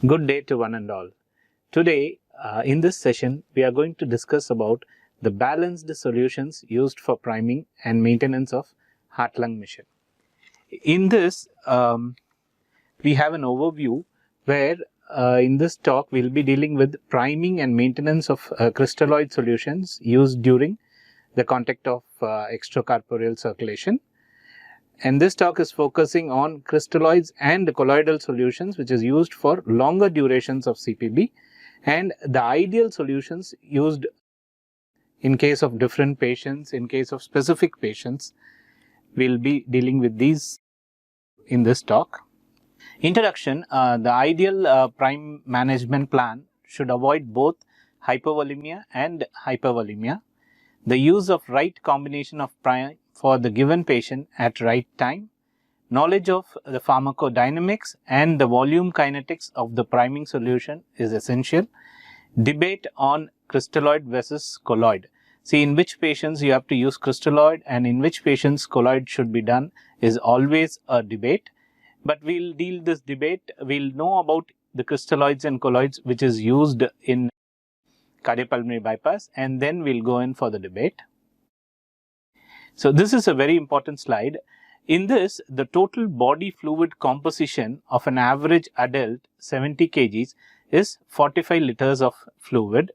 Good day to one and all. Today, in this session, we are going to discuss about the balanced solutions used for priming and maintenance of heart-lung machine. In this, we have an overview where in this talk, we'll be dealing with priming and maintenance of crystalloid solutions used during the contact of extracorporeal circulation. And this talk is focusing on crystalloids and colloidal solutions, which is used for longer durations of CPB, and the ideal solutions used in case of different patients, in case of specific patients. We'll be dealing with these in this talk. Introduction: the ideal prime management plan should avoid both hypovolemia and hypervolemia. The use of right combination of prime for the given patient at right time, knowledge of the pharmacodynamics and the volume kinetics of the priming solution is essential. Debate on crystalloid versus colloid. See, in which patients you have to use crystalloid and in which patients colloid should be done is always a debate. But we'll deal this debate, we'll know about the crystalloids and colloids which is used in cardiopulmonary bypass, and then we'll go in for the debate. So this is a very important slide. In this, the total body fluid composition of an average adult 70 kgs is 45 liters of fluid,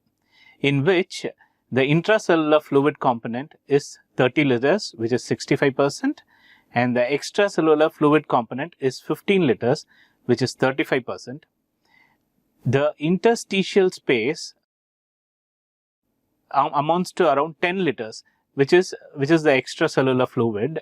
in which the intracellular fluid component is 30 liters, which is 65%, and the extracellular fluid component is 15 liters, which is 35%. The interstitial space amounts to around 10 liters, which is the extracellular fluid,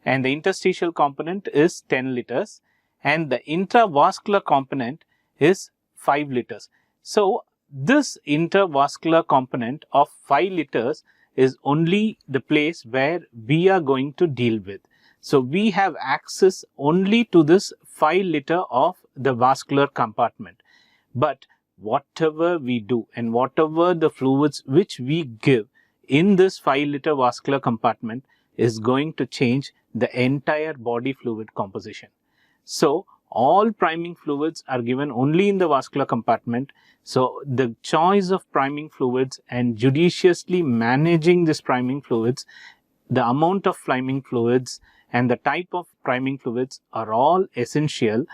and the interstitial component is 10 liters, and the intravascular component is 5 liters. So this intravascular component of 5 liters is only the place where we are going to deal with. So we have access only to this 5 liter of the vascular compartment. But whatever we do and whatever the fluids which we give in this 5 liter vascular compartment is going to change the entire body fluid composition. So all priming fluids are given only in the vascular compartment. So the choice of priming fluids and judiciously managing this priming fluids, the amount of priming fluids and the type of priming fluids are all essential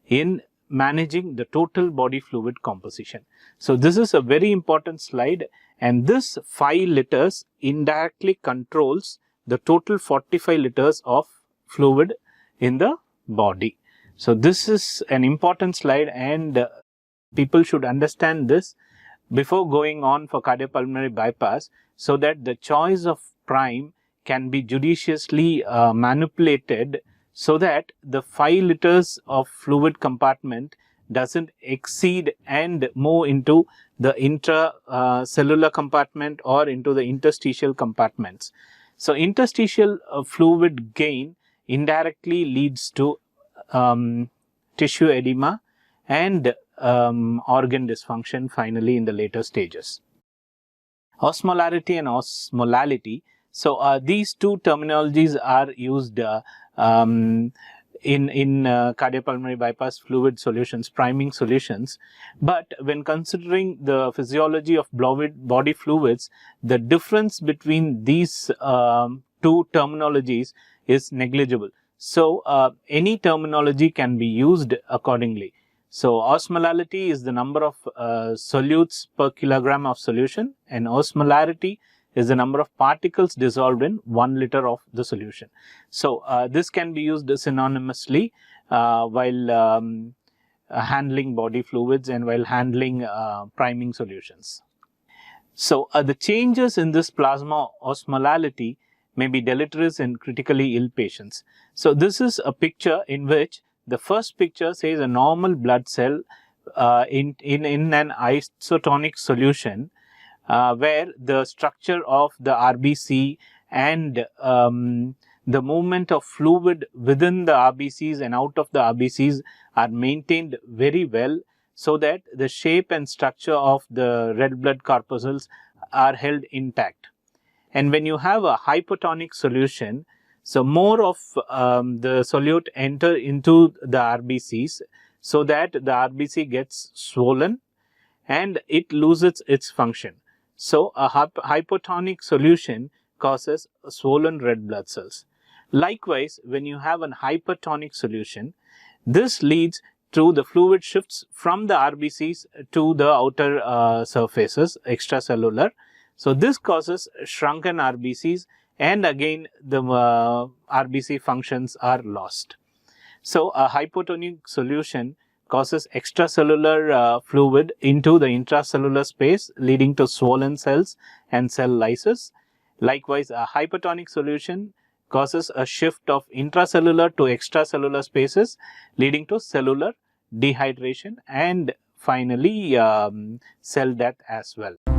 in managing the total body fluid composition. So this is a very important slide, and this 5 liters indirectly controls the total 45 liters of fluid in the body. So this is an important slide, and people should understand this before going on for cardiopulmonary bypass, so that the choice of prime can be judiciously manipulated, so that the 5 liters of fluid compartment doesn't exceed and move into the intracellular compartment or into the interstitial compartments. So interstitial fluid gain indirectly leads to tissue edema and organ dysfunction finally in the later stages. Osmolarity and osmolality. So these two terminologies are used in cardiopulmonary bypass fluid solutions, priming solutions. But when considering the physiology of body fluids, the difference between these two terminologies is negligible. So any terminology can be used accordingly. So osmolality is the number of solutes per kilogram of solution, and osmolarity is the number of particles dissolved in 1 liter of the solution. So this can be used synonymously while handling body fluids and while handling priming solutions. So the changes in this plasma osmolality may be deleterious in critically ill patients. So this is a picture in which the first picture says a normal blood cell in an isotonic solution, where the structure of the RBC and the movement of fluid within the RBCs and out of the RBCs are maintained very well, so that the shape and structure of the red blood corpuscles are held intact. And when you have a hypotonic solution, so more of the solute enter into the RBCs, so that the RBC gets swollen and it loses its function. So, a hypotonic solution causes swollen red blood cells. Likewise, when you have a hypertonic solution, this leads to the fluid shifts from the RBCs to the outer surfaces, extracellular. So, this causes shrunken RBCs, and again the RBC functions are lost. So, a hypotonic solution causes extracellular fluid into the intracellular space, leading to swollen cells and cell lysis. Likewise, a hypertonic solution causes a shift of intracellular to extracellular spaces, leading to cellular dehydration and finally cell death as well.